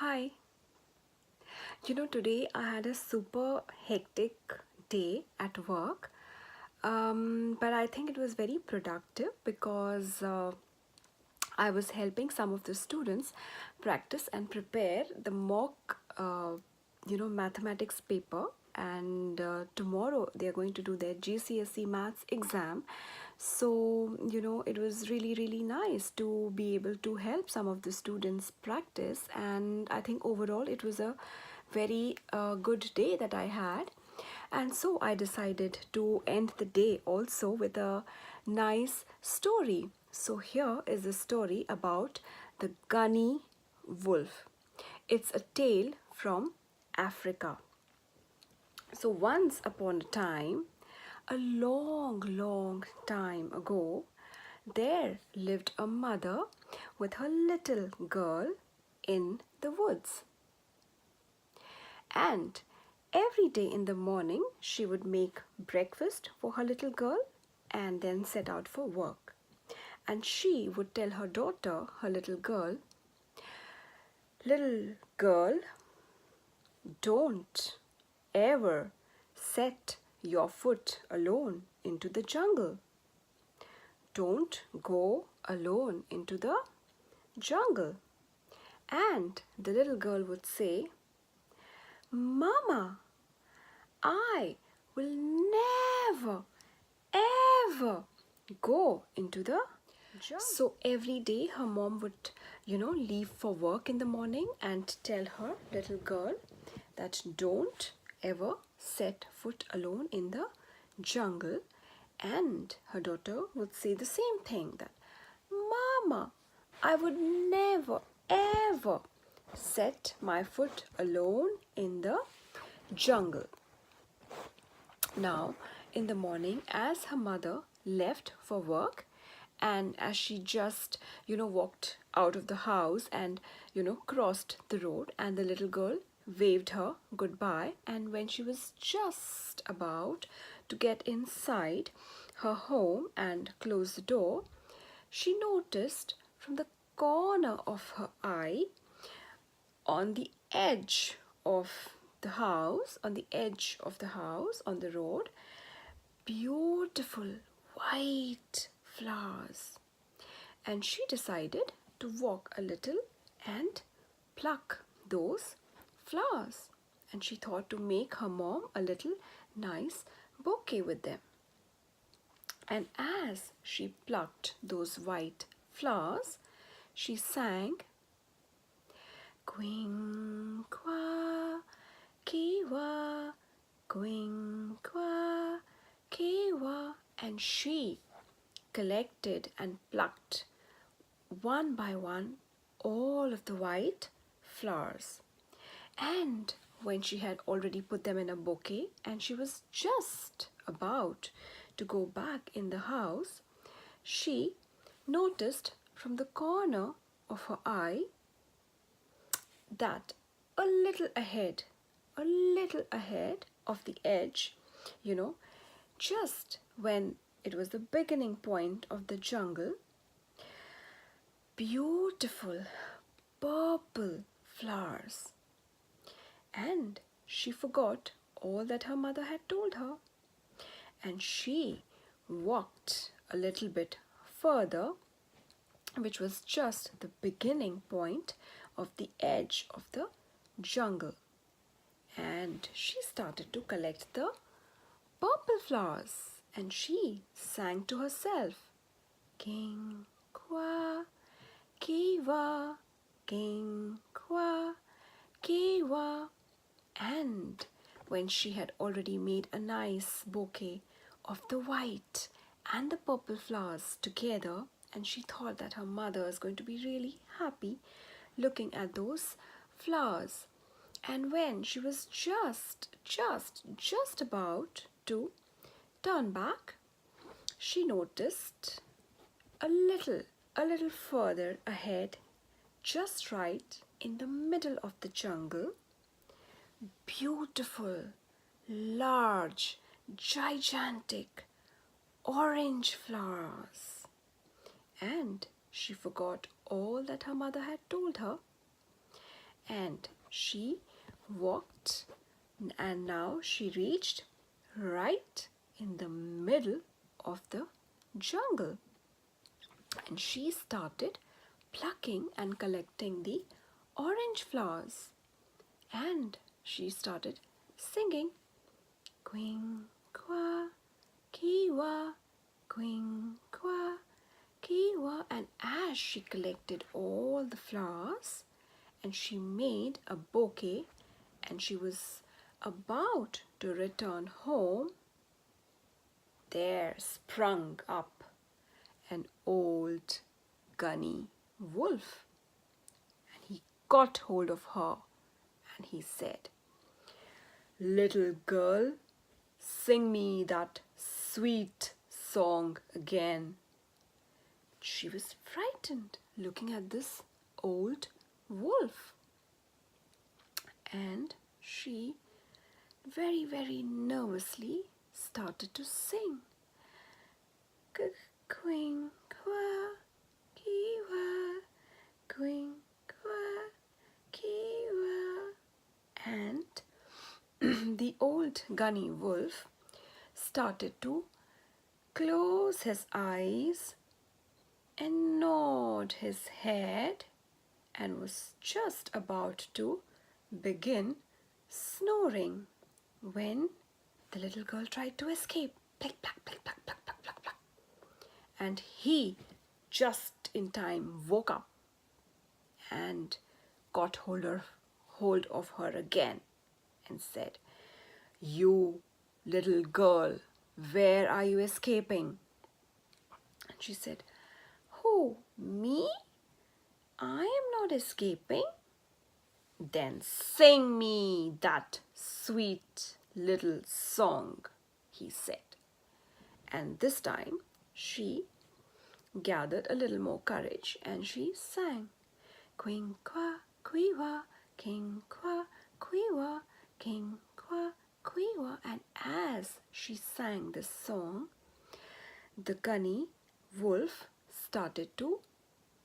Hi. Today I had a super hectic day at work, but I think it was very productive because I was helping some of the students practice and prepare the mock, mathematics paper. And tomorrow they are going to do their GCSE maths exam. So, it was really, really nice to be able to help some of the students practice. And I think overall it was a very good day that I had. And so I decided to end the day also with a nice story. So here is a story about the Gunny Wolf. It's a tale from Africa. So once upon a time, a long, long time ago, there lived a mother with her little girl in the woods. And every day in the morning, she would make breakfast for her little girl and then set out for work. And she would tell her daughter, her little girl, don't ever set your foot alone into the jungle. Don't go alone into the jungle. And the little girl would say, Mama, I will never, ever go into the jungle. So every day her mom would, leave for work in the morning and tell her little girl that don't ever set foot alone in the jungle. And her daughter would say the same thing, that Mama, I would never, ever set my foot alone in the jungle. Now, in the morning, as her mother left for work, and as she just, walked out of the house and, crossed the road, and the little girl waved her goodbye, and when she was just about to get inside her home and close the door, she noticed from the corner of her eye, on the edge of the house, on the road, beautiful white flowers. And she decided to walk a little and pluck those flowers. And she thought to make her mom a little nice bouquet with them. And as she plucked those white flowers, she sang, Queen Kwa Kiwa, Queen Kwa Kiwa. And she collected and plucked one by one all of the white flowers. And when she had already put them in a bouquet and she was just about to go back in the house, she noticed from the corner of her eye that a little ahead of the edge, just when it was the beginning point of the jungle, beautiful purple flowers. And she forgot all that her mother had told her. And she walked a little bit further, which was just the beginning point of the edge of the jungle. And she started to collect the purple flowers. And she sang to herself, King Kwa Kiwa, King Kwa Kiwa. And when she had already made a nice bouquet of the white and the purple flowers together, and she thought that her mother is going to be really happy looking at those flowers. And when she was just about to turn back, she noticed a little further ahead, just right in the middle of the jungle, beautiful, large, gigantic, orange flowers. And she forgot all that her mother had told her. and she walked, and now she reached right in the middle of the jungle, and she started plucking and collecting the orange flowers, and she started singing, Queen Kwa Kiwa, Queen Kwa Kiwa. And as she collected all the flowers and she made a bouquet and she was about to return home, there sprung up an old gunny wolf, and he got hold of her and he said, Little girl, sing me that sweet song again. She was frightened looking at this old wolf, and she very, very nervously started to sing. Queen Kwa Kiwa, Queen Kwa Kiwa. And the old gunny wolf started to close his eyes and nod his head and was just about to begin snoring when the little girl tried to escape. Plick, plack, plick, plack, plack, plack, plack, plack. And he just in time woke up and got hold of her again and said, You little girl, where are you escaping? And she said, Who, me? I am not escaping. Then sing me that sweet little song, he said. And this time she gathered a little more courage and she sang, Queen Kwa Kiwa, King Kwa Kiwa, King Kwa Kiwa. And as she sang this song, the gunny wolf started to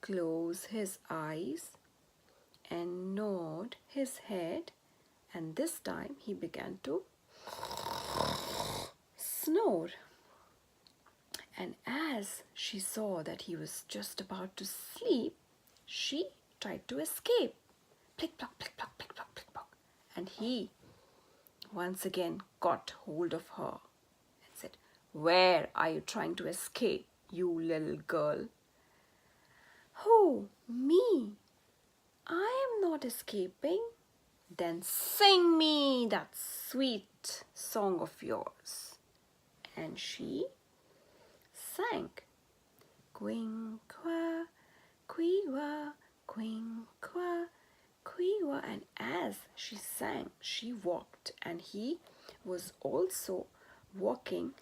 close his eyes and nod his head, and this time he began to snore. And as she saw that he was just about to sleep, she tried to escape. Plick, plock, plick, plock, plick, plock, plick, plock. And he once again got hold of her and said, Where are you trying to escape, you little girl? Who, me? I am not escaping. Then sing me that sweet song of yours. And she sang, Queen Kwa Kiwa, Queen Kwa Kiwa. And as she sang, she walked, and he was also walking,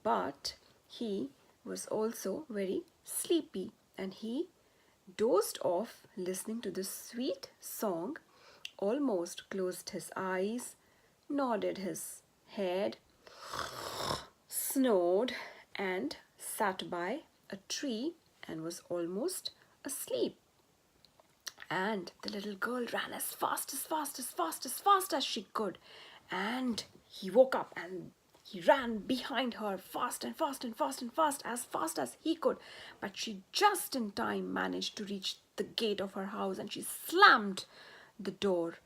but he was also very sleepy, and he dozed off listening to this sweet song, almost closed his eyes, nodded his head, snored, and sat by a tree and was almost asleep. And the little girl ran as fast as she could, and he woke up and he ran behind her fast as he could. But she just in time managed to reach the gate of her house, and she slammed the door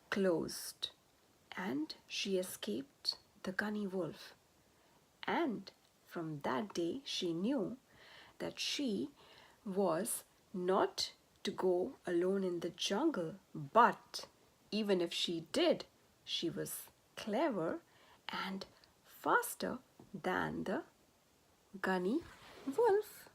closed, and she escaped the gunny wolf. And from that day she knew that she was not to go alone in the jungle, but even if she did, she was clever and faster than the gunny wolf.